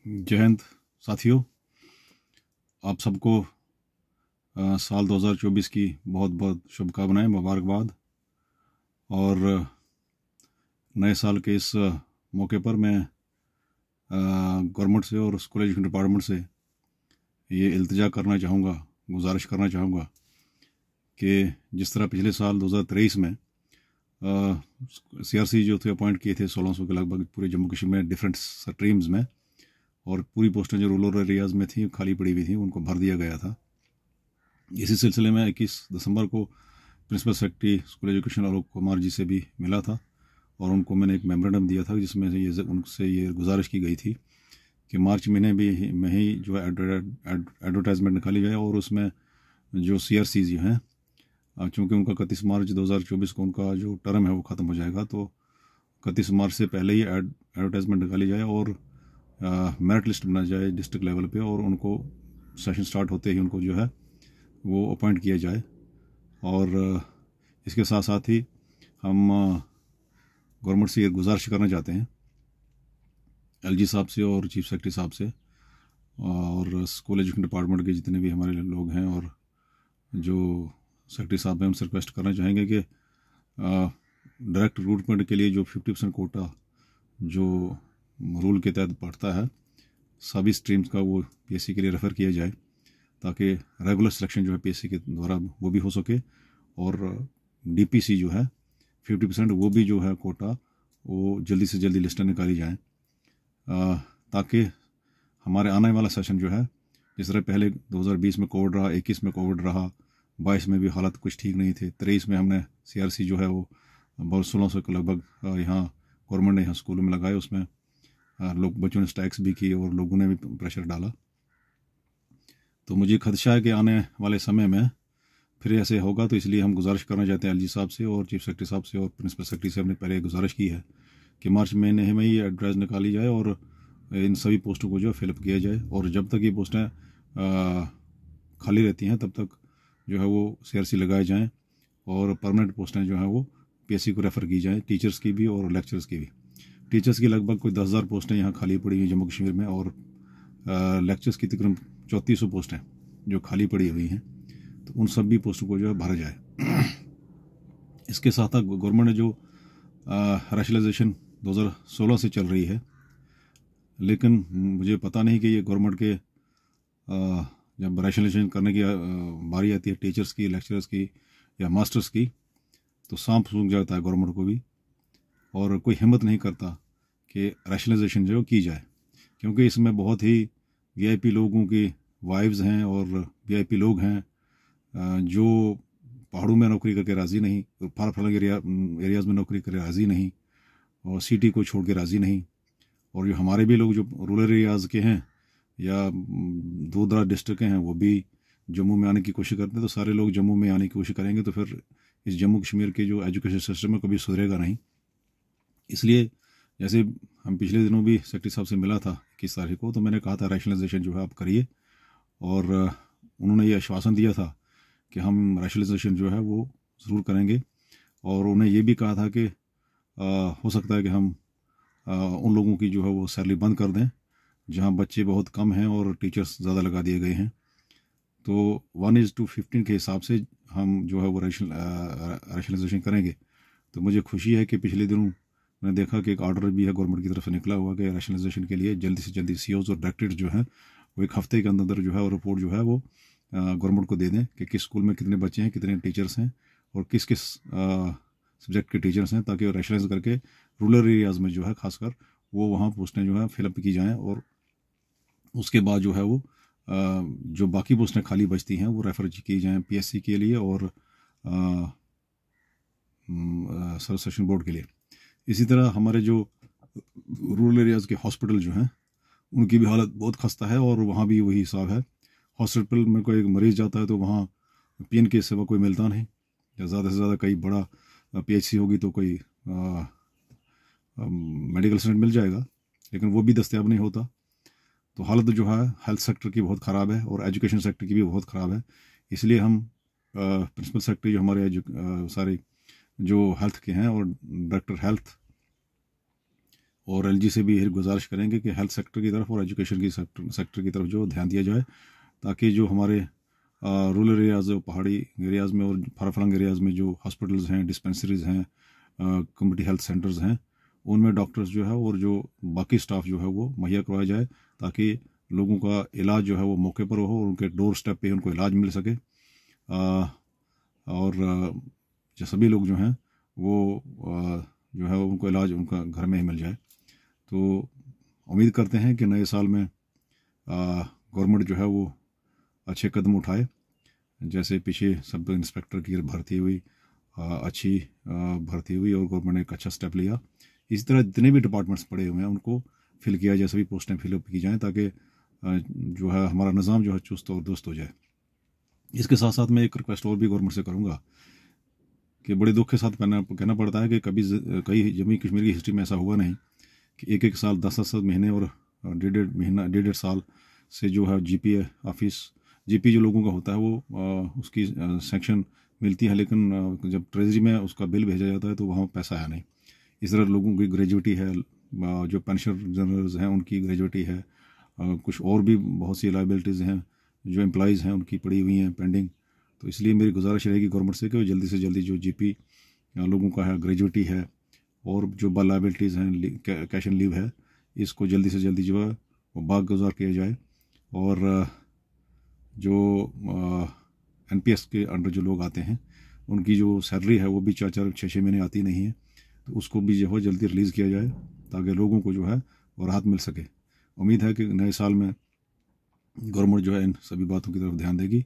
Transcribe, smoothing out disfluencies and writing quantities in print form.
जय हिंद साथियों, आप सबको साल 2024 की बहुत बहुत शुभकामनाएं, मुबारकबाद। और नए साल के इस मौके पर मैं गवर्नमेंट से और स्कूल एजुकेशन डिपार्टमेंट से ये इल्तिजा करना चाहूँगा, गुजारिश करना चाहूँगा कि जिस तरह पिछले साल 2023 में CRC जो थे अपॉइंट किए थे 1600 के लगभग पूरे जम्मू कश्मीर में डिफरेंट स्ट्रीम्स में, और पूरी पोस्टें जो रूरल एरियाज़ में थी खाली पड़ी हुई थी उनको भर दिया गया था। इसी सिलसिले में 21 दिसंबर को principal secretary school education Alok Kumar ji से भी मिला था और उनको मैंने एक मेमोरेंडम दिया था जिसमें से उनसे ये गुजारिश की गई थी कि मार्च महीने में ही जो एडवर्टाइजमेंट निकाली जाए और उसमें जो CRC जो हैं, चूँकि उनका 31 मार्च 2024 को उनका जो टर्म है वो ख़त्म हो जाएगा, तो 31 मार्च से पहले ही एडवर्टाइजमेंट निकाली जाए और मेरिट लिस्ट बनाई जाए डिस्ट्रिक्ट लेवल पे, और उनको सेशन स्टार्ट होते ही उनको जो है वो अपॉइंट किया जाए। और इसके साथ साथ ही हम गवर्नमेंट से ये गुजारिश करना चाहते हैं LG साहब से और चीफ सेक्रेटरी साहब से और स्कूल एजुकेशन डिपार्टमेंट के जितने भी हमारे लोग हैं और जो सेक्रेटरी साहब हैं, उनसे रिक्वेस्ट करना चाहेंगे कि डायरेक्ट रिक्रूटमेंट के लिए जो 50% कोटा जो रूल के तहत बढ़ता है सभी स्ट्रीम्स का वो PSC के लिए रेफ़र किया जाए, ताकि रेगुलर सिलेक्शन जो है PSC के द्वारा वो भी हो सके, और DPC जो है 50% वो भी जो है कोटा वो जल्दी से जल्दी लिस्टें निकाली जाएँ, ताकि हमारे आने वाला सेशन जो है, जिस तरह पहले 2020 में कोविड रहा, 21 में कोविड रहा, 22 में भी हालात कुछ ठीक नहीं थे, 23 में हमने CRC जो है वो बहुत 1600 के लगभग यहाँ गवर्नमेंट ने यहाँ स्कूलों में लगाए, उसमें लोग बच्चों ने स्ट्राइक्स भी किए और लोगों ने भी प्रेशर डाला। तो मुझे खदशा है कि आने वाले समय में फिर ऐसे होगा, तो इसलिए हम गुजारिश करना चाहते हैं LG साहब से और चीफ सेक्रेटरी साहब से और प्रिंसिपल सेक्रेटरी से हमने पहले गुजारिश की है कि मार्च महीने में ही एड्रेस निकाली जाए और इन सभी पोस्टों को जो है फिलअप किया जाए, और जब तक ये पोस्टें खाली रहती हैं तब तक जो है वो CRC लगाए जाएँ और परमानेंट पोस्टें जो हैं वो PSC को रेफ़र की जाएँ, टीचर्स की भी और लेक्चरर्स की भी। टीचर्स की लगभग कोई 10,000 पोस्टें यहाँ खाली पड़ी हुई जम्मू कश्मीर में, और लेक्चर्स की तकरीबन 3400 पोस्टें जो खाली पड़ी हुई हैं, तो उन सभी पोस्टों को जो है भरा जाए। इसके साथ साथ गवर्नमेंट ने जो रैशनलाइजेशन 2016 से चल रही है, लेकिन मुझे पता नहीं कि ये गवर्नमेंट के जब रैशनलाइजेशन करने की बारी आती है टीचर्स की, लेक्चरर्स की या मास्टर्स की, तो सांप सूंघ जाता है गवर्नमेंट को भी, और कोई हिम्मत नहीं करता कि रैशनलाइजेशन जो की जाए, क्योंकि इसमें बहुत ही VIP लोगों की वाइव्स हैं और VIP लोग हैं जो पहाड़ों में नौकरी करके राज़ी नहीं, फार फलंग एरियाज़ में नौकरी करके राज़ी नहीं, और सिटी को छोड़ के राज़ी नहीं, और जो हमारे भी लोग जो रूरल एरियाज़ के हैं या दूर दराज डिस्ट्रिक्ट के हैं वो भी जम्मू में आने की कोशिश करते हैं, तो सारे लोग जम्मू में आने की कोशिश करेंगे तो फिर इस जम्मू कश्मीर के जो एजुकेशन सिस्टम है कभी सुधरेगा नहीं। इसलिए जैसे हम पिछले दिनों भी सेक्रेटरी साहब से मिला था 21 तारीख को, तो मैंने कहा था रैशनलाइजेशन जो है आप करिए, और उन्होंने ये आश्वासन दिया था कि हम रैशनलाइजेशन जो है वो ज़रूर करेंगे, और उन्हें ये भी कहा था कि हो सकता है कि हम उन लोगों की जो है वो सैलरी बंद कर दें जहां बच्चे बहुत कम हैं और टीचर्स ज़्यादा लगा दिए गए हैं, तो 1:15 के हिसाब से हम जो है वो रैशनलाइजेशन करेंगे। तो मुझे खुशी है कि पिछले दिनों मैंने देखा कि एक ऑर्डर भी है गवर्नमेंट की तरफ से निकला हुआ कि रैशनलाइजेशन के लिए जल्दी से जल्दी COs और डायरेक्टरेट जो है वो एक हफ्ते के अंदर जो है वो रिपोर्ट जो है वो गवर्नमेंट को दे दें कि किस स्कूल में कितने बच्चे हैं, कितने टीचर्स हैं और किस किस सब्जेक्ट के टीचर्स हैं, ताकि रैशनलाइज करके रूरल एरियाज़ में जो है खासकर वो वहाँ पोस्टें जो है फिलअप की जाएँ, और उसके बाद जो है वो जो बाकी पोस्टें खाली बचती हैं वो रेफ़र की जाएँ PSC के लिए और सर्व सेशन बोर्ड के लिए। इसी तरह हमारे जो रूरल एरियाज़ के हॉस्पिटल जो हैं उनकी भी हालत बहुत खस्ता है, और वहाँ भी वही हिसाब है। हॉस्पिटल में कोई मरीज़ जाता है तो वहाँ PN के सिवा कोई मिलता नहीं, या ज़्यादा से ज़्यादा कई बड़ा PHC होगी तो कोई मेडिकल स्टूडेंट मिल जाएगा, लेकिन वो भी दस्तयाब नहीं होता। तो हालत जो है हेल्थ सेक्टर की बहुत ख़राब है और एजुकेशन सेक्टर की भी बहुत ख़राब है। इसलिए हम प्रिंसिपल सेक्रेटरी जो हमारे सारे जो हेल्थ के हैं और डायरेक्टर हेल्थ और एलजी से भी यही गुजारिश करेंगे कि हेल्थ सेक्टर की तरफ और एजुकेशन की सेक्टर की तरफ जो ध्यान दिया जाए, ताकि जो हमारे रूरल एरियाज़ और पहाड़ी एरियाज़ में और फार फ्लंग एरियाज़ में जो हॉस्पिटल्स हैं, डिस्पेंसरीज़ हैं, कम्युनिटी हेल्थ सेंटर्स हैं, उनमें डॉक्टर्स जो है और जो बाकी स्टाफ जो है वो मुहैया करवाया जाए, ताकि लोगों का इलाज जो है वो मौके पर हो और उनके डोर स्टेप पे उनको इलाज मिल सके। और जो सभी लोग जो हैं वो जो है उनको इलाज उनका घर में ही मिल जाए। तो उम्मीद करते हैं कि नए साल में गवर्नमेंट जो है वो अच्छे कदम उठाए, जैसे पीछे सब इंस्पेक्टर की भर्ती हुई, अच्छी भर्ती हुई और गवर्नमेंट ने एक अच्छा स्टेप लिया। इसी तरह जितने भी डिपार्टमेंट्स पड़े हुए हैं उनको फिल किया जाए, सभी पोस्टें फिलअप की जाएँ, ताकि जो है हमारा निज़ाम जो है चुस्त और दुरुस्त हो जाए। इसके साथ साथ मैं एक रिक्वेस्ट और भी गवर्नमेंट से करूँगा कि बड़े दुख के साथ कहना पड़ता है कि कई जम्मू कश्मीर की हिस्ट्री में ऐसा हुआ नहीं कि एक साल 10 महीने और डेढ़ साल से जो है जीपी ऑफिस, जीपी जो लोगों का होता है वो उसकी सेक्शन मिलती है, लेकिन जब ट्रेजरी में उसका बिल भेजा जाता है तो वहाँ पैसा है नहीं। इस तरह लोगों की ग्रेजुएटी है, जो पेंशनर्स हैं उनकी ग्रेजुएटी है, कुछ और भी बहुत सी लाइबिलिटीज़ हैं जो एम्प्लॉइज़ हैं उनकी पड़ी हुई हैं पेंडिंग। तो इसलिए मेरी गुजारिश रहेगी गवर्नमेंट से कि जल्दी से जल्दी जो जीपी लोगों का है, ग्रेजुएटी है और जो लाइबिलिटीज़ हैं, कैश एंड लीव है, इसको जल्दी से जल्दी जो है वो बागुजार किया जाए। और जो एनपीएस के अंडर जो लोग आते हैं उनकी जो सैलरी है वो भी 4-6 महीने आती नहीं है, तो उसको भी जो है जल्दी रिलीज़ किया जाए, ताकि लोगों को जो है वो राहत मिल सके। उम्मीद है कि नए साल में गवर्नमेंट जो है इन सभी बातों की तरफ ध्यान देगी